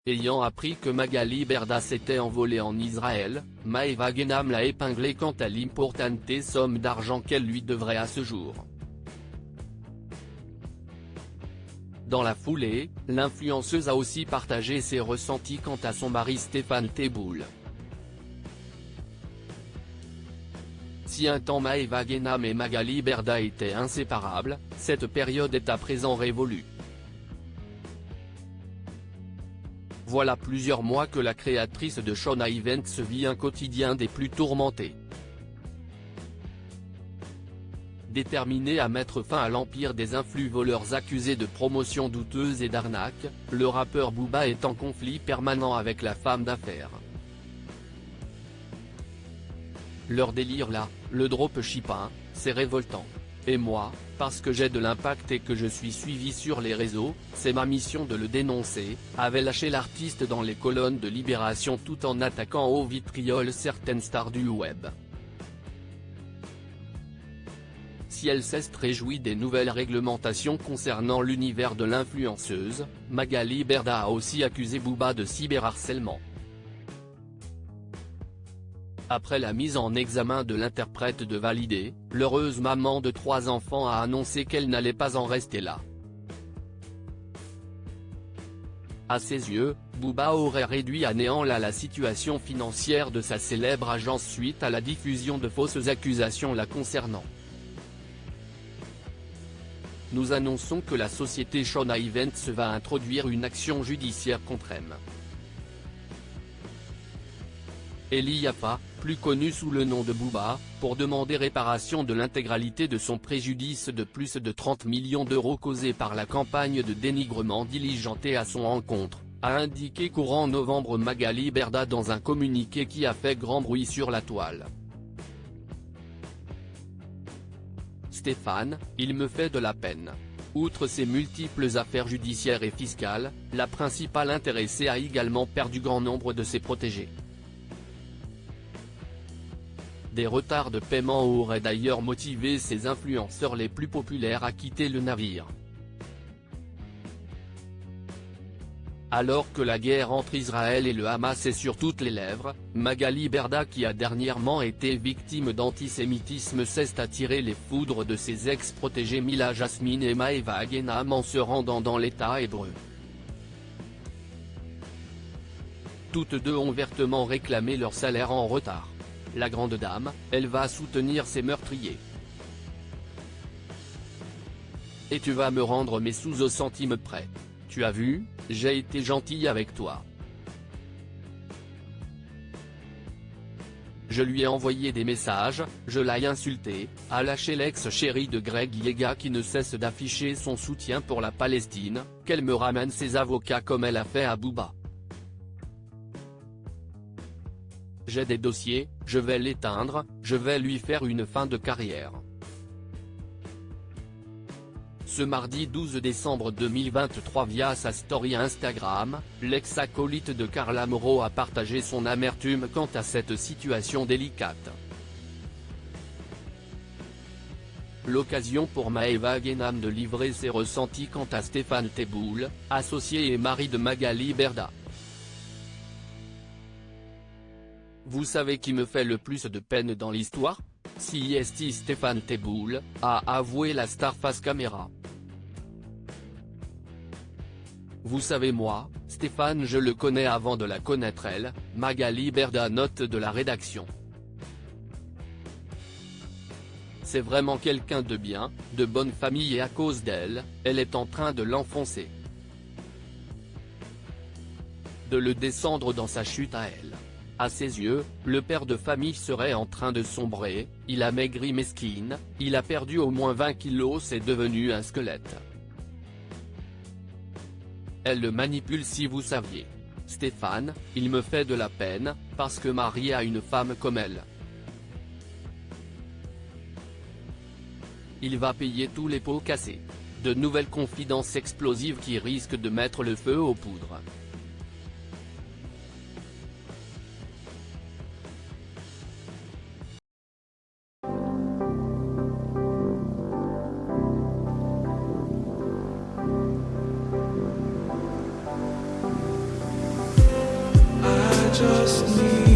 Ayant appris que Magali Berda s'était envolée en Israël, Maeva Guénam l'a épinglée quant à l'importante somme d'argent qu'elle lui devrait à ce jour. Dans la foulée, l'influenceuse a aussi partagé ses ressentis quant à son mari Stéphane Teboul. Si un temps Maeva Guénam et Magali Berda étaient inséparables, cette période est à présent révolue. Voilà plusieurs mois que la créatrice de Shona Events vit un quotidien des plus tourmentés. Déterminé à mettre fin à l'empire des influx-voleurs accusés de promotion douteuse et d'arnaque, le rappeur Booba est en conflit permanent avec la femme d'affaires. Leur délire là, le dropshipping, c'est révoltant. Et moi, parce que j'ai de l'impact et que je suis suivi sur les réseaux, c'est ma mission de le dénoncer, avait lâché l'artiste dans les colonnes de Libération tout en attaquant au vitriol certaines stars du web. Si elle s'est réjouie des nouvelles réglementations concernant l'univers de l'influenceuse, Magali Berda a aussi accusé Booba de cyberharcèlement. Après la mise en examen de l'interprète de Validé, l'heureuse maman de 3 enfants a annoncé qu'elle n'allait pas en rester là. À ses yeux, Booba aurait réduit à néant la situation financière de sa célèbre agence suite à la diffusion de fausses accusations la concernant. Nous annonçons que la société Shona Events va introduire une action judiciaire contre M. Eli Yaffa, plus connu sous le nom de Booba, pour demander réparation de l'intégralité de son préjudice de plus de 30 millions d'euros causé par la campagne de dénigrement diligentée à son encontre, a indiqué courant novembre Magali Berda dans un communiqué qui a fait grand bruit sur la toile. Stéphane, il me fait de la peine. Outre ses multiples affaires judiciaires et fiscales, la principale intéressée a également perdu grand nombre de ses protégés. Des retards de paiement auraient d'ailleurs motivé ses influenceurs les plus populaires à quitter le navire. Alors que la guerre entre Israël et le Hamas est sur toutes les lèvres, Magali Berda qui a dernièrement été victime d'antisémitisme s'est attiré les foudres de ses ex-protégés Mila Jasmine et Maeva Guénam en se rendant dans l'État hébreu. Toutes deux ont vertement réclamé leur salaire en retard. La grande dame, elle va soutenir ses meurtriers. Et tu vas me rendre mes sous au centime près. Tu as vu, j'ai été gentille avec toi. Je lui ai envoyé des messages, je l'ai insulté, a lâché l'ex-chérie de Greg Yega qui ne cesse d'afficher son soutien pour la Palestine, qu'elle me ramène ses avocats comme elle a fait à Booba. J'ai des dossiers, je vais l'éteindre, je vais lui faire une fin de carrière. Ce mardi 12 décembre 2023 via sa story Instagram, l'ex-acolyte de Carla Moreau a partagé son amertume quant à cette situation délicate. L'occasion pour Maeva Guénam de livrer ses ressentis quant à Stéphane Teboul, associé et mari de Magali Berda. Vous savez qui me fait le plus de peine dans l'histoire? Si Stéphane Teboul, a avoué la star face caméra. Vous savez moi, Stéphane je le connais avant de la connaître elle, Magali Berda note de la rédaction. C'est vraiment quelqu'un de bien, de bonne famille et à cause d'elle, elle est en train de l'enfoncer. De le descendre dans sa chute à elle. À ses yeux, le père de famille serait en train de sombrer, il a maigri mesquine, il a perdu au moins 20 kilos, c'est devenu un squelette. Elle le manipule si vous saviez. Stéphane, il me fait de la peine, parce que marié à une femme comme elle. Il va payer tous les pots cassés. De nouvelles confidences explosives qui risquent de mettre le feu aux poudres. just me.